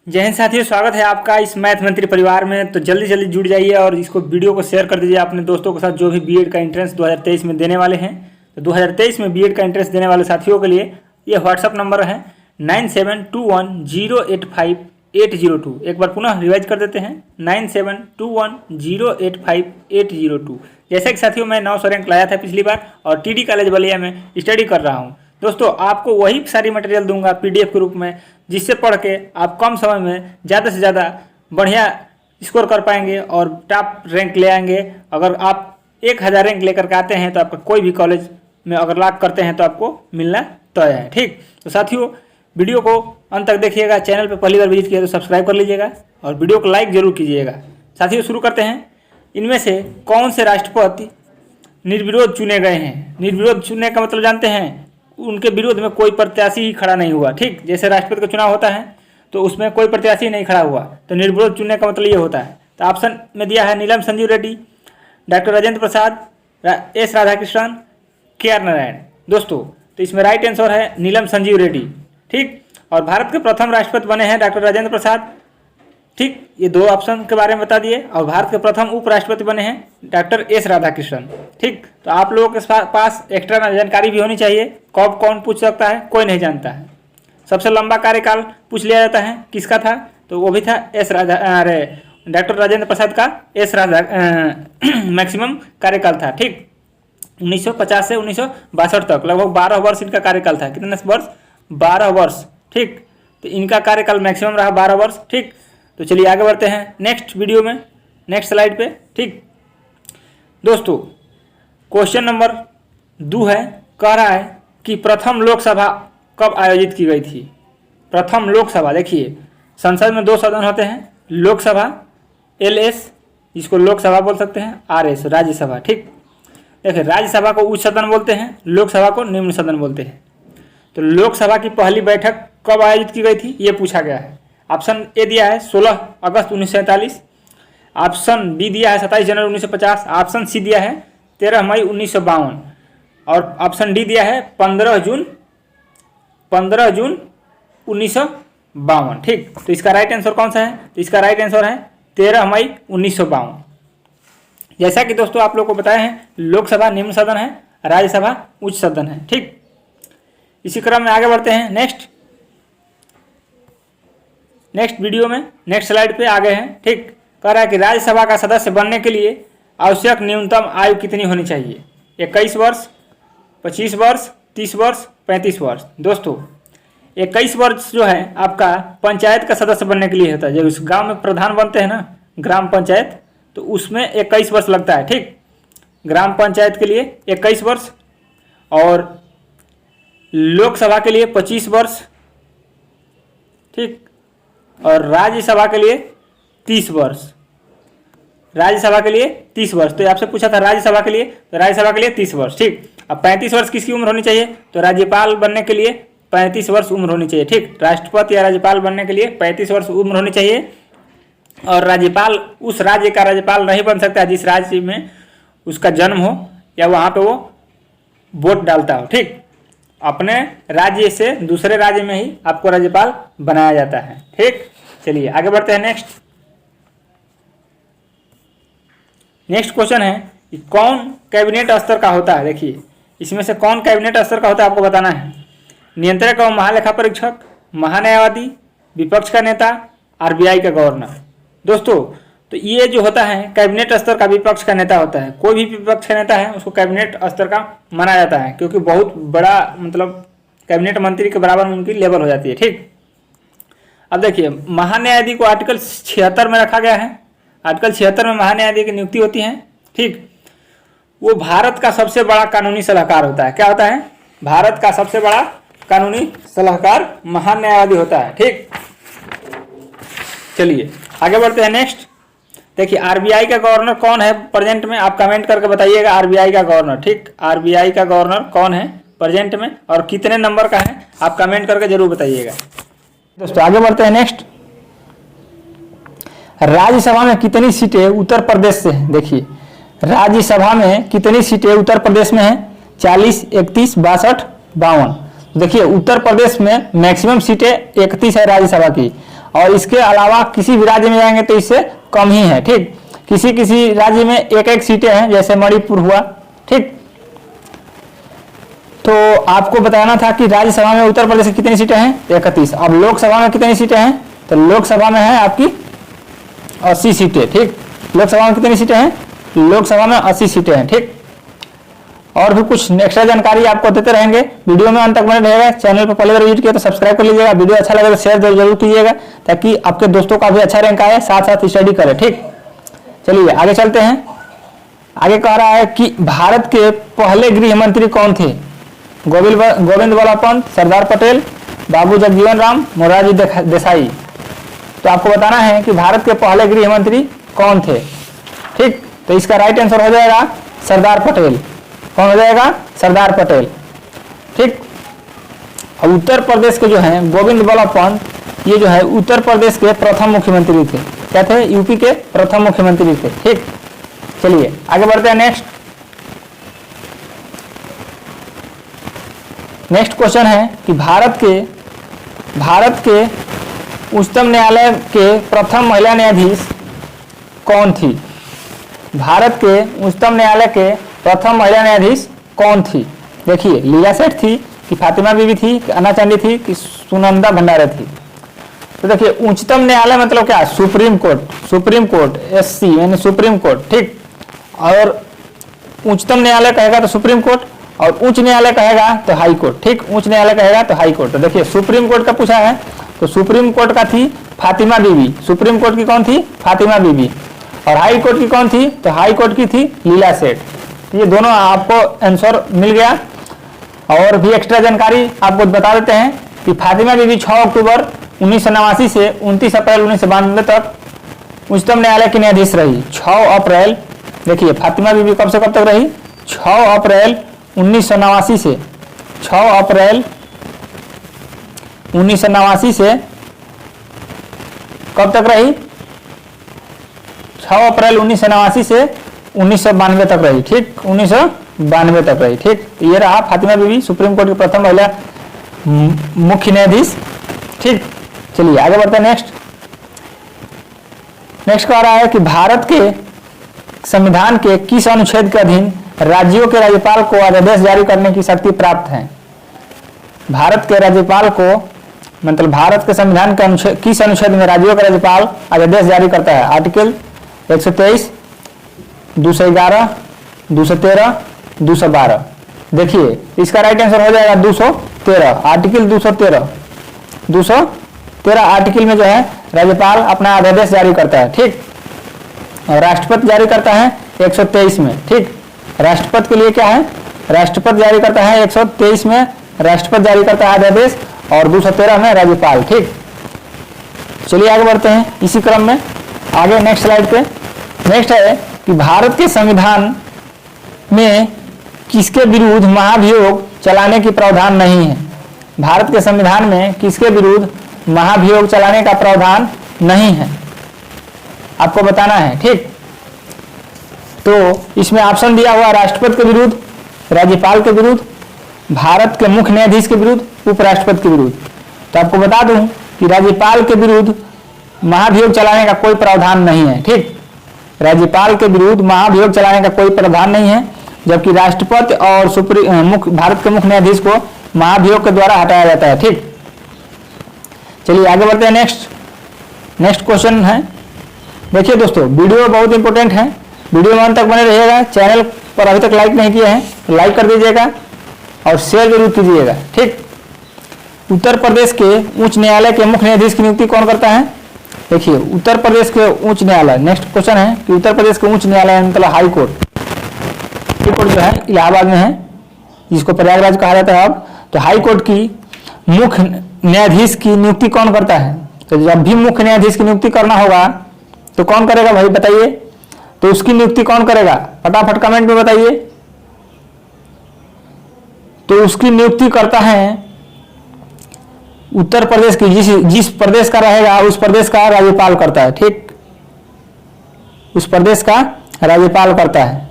जय हिंद साथियों, स्वागत है आपका इस मैथ मंत्री परिवार में। तो जल्दी जल्दी जुड़ जाइए और इसको वीडियो को शेयर कर दीजिए अपने दोस्तों के साथ जो भी बीएड का एंट्रेंस 2023 में देने वाले हैं। तो 2023 में बीएड का एंट्रेंस देने वाले साथियों के लिए ये व्हाट्सअप नंबर है 9721085802। एक बार पुनः रिवाइज कर देते हैं 9721085802। जैसे कि साथियों मैं 900 रैंक लाया था पिछली बार और टीडी कॉलेज बलिया में स्टडी कर रहा हूँ। दोस्तों आपको वही सारी मटेरियल दूंगा पीडीएफ के रूप में, जिससे पढ़ के आप कम समय में ज़्यादा से ज़्यादा बढ़िया स्कोर कर पाएंगे और टॉप रैंक ले आएंगे। अगर आप 1000 रैंक लेकर के आते हैं तो आपका कोई भी कॉलेज में अगर लॉक करते हैं तो आपको मिलना तय है। ठीक, तो साथियों वीडियो को अंत तक देखिएगा। चैनल पर पहली बार विजिट किया तो सब्सक्राइब कर लीजिएगा और वीडियो को लाइक जरूर कीजिएगा। साथियों शुरू करते हैं। इनमें से कौन से राष्ट्रपति निर्विरोध चुने गए हैं? निर्विरोध चुनने का मतलब जानते हैं, उनके विरोध में कोई प्रत्याशी ही खड़ा नहीं हुआ। ठीक, जैसे राष्ट्रपति का चुनाव होता है तो उसमें कोई प्रत्याशी नहीं खड़ा हुआ, तो निर्विरोध चुनने का मतलब ये होता है। तो ऑप्शन में दिया है नीलम संजीव रेड्डी, डॉक्टर राजेंद्र प्रसाद, एस राधाकृष्णन, के आर नारायण। दोस्तों तो इसमें राइट आंसर है नीलम संजीव रेड्डी। ठीक, और भारत के प्रथम राष्ट्रपति बने हैं डॉक्टर राजेंद्र प्रसाद। ठीक, ये दो ऑप्शन के बारे में बता दिए। और भारत के प्रथम उपराष्ट्रपति बने हैं डॉक्टर एस राधाकृष्णन। ठीक, तो आप लोगों के पास एक्स्ट्रा जानकारी भी होनी चाहिए। कब कौन पूछ सकता है कोई नहीं जानता है। सबसे लंबा कार्यकाल पूछ लिया जाता है, किसका था? तो वो भी था डॉक्टर राजेंद्र प्रसाद का एस राधा मैक्सिमम कार्यकाल था। ठीक, 1950 से 1962 तक लगभग 12 वर्ष इनका कार्यकाल था। कितने वर्ष? 12 वर्ष। ठीक, तो इनका कार्यकाल मैक्सिमम रहा 12 वर्ष। ठीक, तो चलिए आगे बढ़ते हैं नेक्स्ट वीडियो में, नेक्स्ट स्लाइड पे। ठीक दोस्तों, क्वेश्चन नंबर 2 है, कह रहा है कि प्रथम लोकसभा कब आयोजित की गई थी? प्रथम लोकसभा, देखिए संसद में 2 सदन होते हैं, लोकसभा LS जिसको लोकसभा बोल सकते हैं, RS राज्यसभा। ठीक, देखिए राज्यसभा को उच्च सदन बोलते हैं, लोकसभा को निम्न सदन बोलते हैं। तो लोकसभा की पहली बैठक कब आयोजित की गई थी ये पूछा गया है। ऑप्शन ए दिया है 16 अगस्त 1947, ऑप्शन बी दिया है 27 जनवरी 1950, ऑप्शन सी दिया है 13 मई 1952 और ऑप्शन डी दिया है 15 जून 1952। ठीक, तो इसका राइट आंसर कौन सा है? तो इसका राइट आंसर है 13 मई 1952। जैसा कि दोस्तों आप लोग को बताया है, लोकसभा निम्न सदन है, राज्यसभा उच्च सदन है। ठीक, इसी क्रम में आगे बढ़ते हैं। नेक्स्ट वीडियो में नेक्स्ट स्लाइड पे आ गए हैं। ठीक, कह रहा है कि राज्यसभा का सदस्य बनने के लिए आवश्यक न्यूनतम आयु कितनी होनी चाहिए? 21 वर्ष, 25 वर्ष, 30 वर्ष, 35 वर्ष। दोस्तों 21 वर्ष जो है आपका पंचायत का सदस्य बनने के लिए होता है। जब उस गांव में प्रधान बनते हैं ना, ग्राम पंचायत, तो उसमें 21 वर्ष लगता है। ठीक, ग्राम पंचायत के लिए 21 वर्ष और लोकसभा के लिए 25 वर्ष। ठीक, और राज्यसभा के लिए 30 वर्ष। राज्यसभा के लिए 30 वर्ष। तो आपसे पूछा था राज्यसभा के लिए, तो राज्यसभा के लिए 30 वर्ष। ठीक, अब 35 वर्ष किसकी उम्र होनी चाहिए? तो राज्यपाल बनने के लिए 35 वर्ष उम्र होनी चाहिए। ठीक, राष्ट्रपति या राज्यपाल बनने के लिए 35 वर्ष उम्र होनी चाहिए। और राज्यपाल उस राज्य का राज्यपाल नहीं बन सकता जिस राज्य में उसका जन्म हो या वहाँ पे वो वोट डालता हो। ठीक, अपने राज्य से दूसरे राज्य में ही आपको राज्यपाल बनाया जाता है। ठीक, चलिए आगे बढ़ते हैं। नेक्स्ट क्वेश्चन है कि कौन कैबिनेट स्तर का होता है? देखिए इसमें से कौन कैबिनेट स्तर का होता है आपको बताना है। नियंत्रक और महालेखा परीक्षक, महान्यायवादी, विपक्ष का नेता, RBI का गवर्नर। दोस्तों तो ये जो होता है कैबिनेट स्तर का विपक्ष का नेता होता है। कोई भी विपक्ष का नेता है उसको कैबिनेट स्तर का माना जाता है, क्योंकि बहुत बड़ा मतलब कैबिनेट मंत्री के बराबर में उनकी लेवल हो जाती है। ठीक, अब देखिए महान्यायाधीश को आर्टिकल 76 में रखा गया है। आर्टिकल 76 में महान्यायाधीश की नियुक्ति होती है। ठीक, वो भारत का सबसे बड़ा कानूनी सलाहकार होता है। क्या होता है? भारत का सबसे बड़ा कानूनी सलाहकार महान्यायाधीश होता है। ठीक, चलिए आगे बढ़ते हैं। नेक्स्ट देखिए RBI का गवर्नर कौन है प्रेजेंट में? आप कमेंट करके बताइएगा RBI का गवर्नर। ठीक, RBI का गवर्नर कौन है प्रेजेंट में और कितने नंबर का है आप कमेंट करके जरूर बताइएगा। दोस्तों आगे बढ़ते हैं। नेक्स्ट, राज्यसभा में कितनी सीटें उत्तर प्रदेश से हैं? देखिए राज्यसभा में कितनी सीटें उत्तर प्रदेश में है? 40, 31, 62, 52। देखिए उत्तर प्रदेश में मैक्सिमम सीटें 31 है राज्यसभा की और इसके अलावा किसी भी राज्य में जाएंगे तो इससे कम ही है। ठीक, किसी किसी राज्य में एक एक सीटें हैं, जैसे मणिपुर हुआ। ठीक, तो आपको बताना था कि राज्यसभा में उत्तर प्रदेश की कितनी सीटें हैं, 31। अब लोकसभा में कितनी सीटें हैं, तो लोकसभा में है आपकी 80 सीटें। ठीक, लोकसभा में कितनी सीटें हैं, लोकसभा में 80 सीटें हैं। ठीक, और भी कुछ एक्स्ट्रा जानकारी आपको देते रहेंगे, वीडियो में अंत तक बने रहेगा। चैनल पर पहले बार विजिट किया तो सब्सक्राइब कर लीजिएगा, वीडियो अच्छा लगे तो शेयर जरूर कीजिएगा ताकि आपके दोस्तों का भी अच्छा रैंक आए, साथ साथ स्टडी करें। ठीक, चलिए आगे चलते हैं। आगे कह रहा है कि भारत के पहले गृह मंत्री कौन थे, गोविंद बल्लभ पंत, सरदार पटेल, बाबू जगजीवन राम, मोरारजी देसाई। तो आपको बताना है कि भारत के पहले गृह मंत्री कौन थे। ठीक, तो इसका राइट आंसर हो जाएगा सरदार पटेल। कौन हो जाएगा, सरदार पटेल। ठीक, अब उत्तर प्रदेश के जो हैं गोविंद बल्लभ पंत, ये जो है उत्तर प्रदेश के प्रथम मुख्यमंत्री थे। क्या थे, यूपी के प्रथम मुख्यमंत्री थे। ठीक, चलिए आगे बढ़ते हैं। नेक्स्ट क्वेश्चन है कि भारत के उच्चतम न्यायालय के प्रथम महिला न्यायाधीश कौन थी। भारत के उच्चतम न्यायालय के प्रथम महिला न्यायाधीश कौन थी। देखिए, लीला सेठ थी कि फातिमा बीबी थी कि अन्ना चांदी थी कि सुनंदा भंडारे थी। तो देखिए, उच्चतम न्यायालय मतलब क्या, सुप्रीम कोर्ट एससी यानी सुप्रीम कोर्ट। ठीक, और उच्चतम न्यायालय कहेगा तो सुप्रीम कोर्ट, और उच्च न्यायालय कहेगा तो हाई कोर्ट। ठीक, उच्च न्यायालय कहेगा तो हाई कोर्ट। तो देखिए, सुप्रीम कोर्ट का पूछा है तो सुप्रीम कोर्ट का थी फातिमा बीबी। सुप्रीम कोर्ट की कौन थी, फातिमा बीबी। और हाई कोर्ट की कौन थी, तो हाई कोर्ट की थी लीला सेठ। ये दोनों आपको आंसर मिल गया। और भी एक्स्ट्रा जानकारी आपको बता देते हैं कि फातिमा बीबी 6 अक्टूबर 1989 से 29 अप्रैल 1992 तक उच्चतम न्यायालय की न्यायाधीश रही। 6 अप्रैल, देखिए फातिमा बीबी कब से कब तक रही, 6 अप्रैल 1989 से 6 अप्रैल 1989 से कब तक रही, 6 अप्रैल 1989 से 1992 तक रही। ठीक, 1992 तक रही। ठीक, ये रहा फातिमा बीबी, सुप्रीम कोर्ट की प्रथम महिला मुख्य न्यायाधीश। ठीक, चलिए आगे बढ़ते हैं। नेक्स्ट कह रहा है कि भारत के संविधान के किस अनुच्छेद के अधीन राज्यों के राज्यपाल को अध्यादेश जारी करने की शक्ति प्राप्त है। भारत के राज्यपाल को, मतलब भारत के संविधान के किस अनुच्छेद में राज्यों का राज्यपाल अध्यादेश जारी करता है। आर्टिकल 123, 211, 213, 212। देखिए, इसका राइट आंसर हो जाएगा 213। आर्टिकल 213 आर्टिकल में जो है राज्यपाल अपना अध्यादेश जारी करता है। ठीक, और राष्ट्रपति जारी करता है 123 में। ठीक, राष्ट्रपति के लिए क्या है, राष्ट्रपति जारी करता है 123 में, राष्ट्रपति जारी करता है अध्यादेश, और 213 में राज्यपाल। ठीक, चलिए आगे बढ़ते हैं इसी क्रम में। आगे नेक्स्ट स्लाइड पे नेक्स्ट है कि भारत के संविधान में किसके विरुद्ध महाभियोग चलाने की प्रावधान नहीं है। भारत के संविधान में किसके विरुद्ध महाभियोग चलाने का प्रावधान नहीं है, आपको बताना है। ठीक, तो इसमें ऑप्शन दिया हुआ राष्ट्रपति के विरुद्ध, राज्यपाल के विरुद्ध, भारत के मुख्य न्यायाधीश के विरुद्ध, उपराष्ट्रपति के विरुद्ध। तो आपको बता दूं कि राज्यपाल के विरुद्ध महाभियोग चलाने का कोई प्रावधान नहीं है। ठीक, राज्यपाल के विरुद्ध महाभियोग चलाने का कोई प्रावधान नहीं है, जबकि राष्ट्रपति और भारत के मुख्य न्यायाधीश को महाभियोग के द्वारा हटाया जाता है। ठीक, चलिए आगे बढ़ते हैं। नेक्स्ट क्वेश्चन है। देखिए दोस्तों, वीडियो बहुत इंपॉर्टेंट है, वीडियो में अंत तक बने रहिएगा। चैनल पर अभी तक लाइक नहीं किए हैं तो लाइक कर दीजिएगा और शेयर जरूर कीजिएगा। ठीक, उत्तर प्रदेश के उच्च न्यायालय के मुख्य न्यायाधीश की नियुक्ति कौन करता है। देखिए, उत्तर प्रदेश के उच्च न्यायालय, नेक्स्ट क्वेश्चन है कि उत्तर प्रदेश के उच्च न्यायालय मतलब हाई कोर्ट जो है इलाहाबाद में है, जिसको प्रयागराज कहा जाता है अब। तो हाई कोर्ट की मुख्य न्यायाधीश की नियुक्ति कौन करता है। तो जब भी मुख्य न्यायाधीश की नियुक्ति करना होगा तो कौन करेगा भाई बताइए, तो उसकी नियुक्ति कौन करेगा, फटाफट कमेंट में बताइए। तो उसकी नियुक्ति करता है उत्तर प्रदेश की, जिस प्रदेश का रहेगा उस प्रदेश का राज्यपाल करता है। ठीक, उस प्रदेश का राज्यपाल करता है।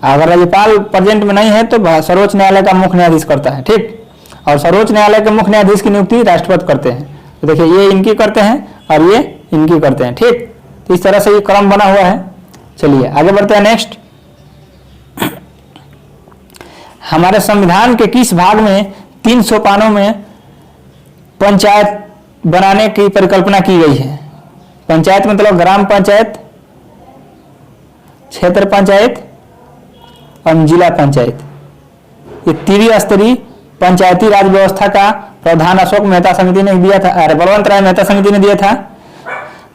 अगर राज्यपाल प्रेजेंट में नहीं है तो सर्वोच्च न्यायालय का मुख्य न्यायाधीश करता है। ठीक, और सर्वोच्च न्यायालय के मुख्य न्यायाधीश की नियुक्ति राष्ट्रपति करते हैं। तो देखिए, ये इनकी करते हैं और ये इनकी करते हैं। ठीक, तो इस तरह से ये क्रम बना हुआ है। चलिए आगे बढ़ते हैं। नेक्स्ट, हमारे संविधान के किस भाग में 3 सोपानों में पंचायत बनाने की परिकल्पना की गई है? पंचायत मतलब ग्राम पंचायत, क्षेत्र पंचायत और जिला पंचायत। ये त्रिस्तरीय पंचायती राज व्यवस्था का प्रावधान अशोक मेहता समिति ने दिया था, अरे बलवंत राय मेहता समिति ने दिया था।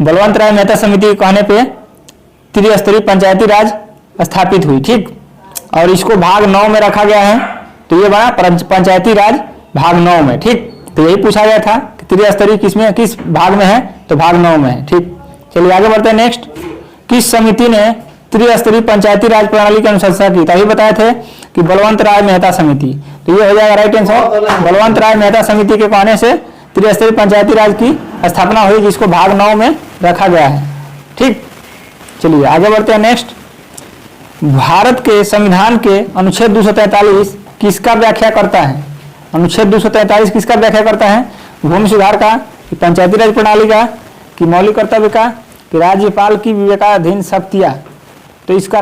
बलवंत राय मेहता समिति के कहने पे त्रिस्तरीय पंचायती राज स्थापित हुई। ठीक, और इसको भाग 9 में रखा गया है, तो ये बना पंचायती राज भाग 9 में। ठीक, तो यही पूछा गया था कि त्रिस्तरीय किस भाग में है, तो भाग 9 में है। ठीक, चलिए आगे बढ़ते हैं। नेक्स्ट, किस समिति ने त्रिस्तरीय पंचायती राज प्रणाली की अनुशंसा की? तभी बताए थे कि बलवंत राय मेहता समिति, तो ये हो जाएगा राइट आंसर। बलवंत राय मेहता समिति के कहने से त्रिस्तरीय पंचायती राज की स्थापना हुई, जिसको भाग 9 में रखा गया है। ठीक, चलिए आगे बढ़ते हैं। नेक्स्ट, भारत के संविधान के अनुच्छेद 243 किसका व्याख्या करता है? अनुच्छेद 243 किसका व्याख्या करता है? भूमि सुधार का, कि पंचायती राज प्रणाली का, कि मौलिक कर्तव्य का, कि राज्यपाल की विवेकाधीन शक्तियां? तो इसका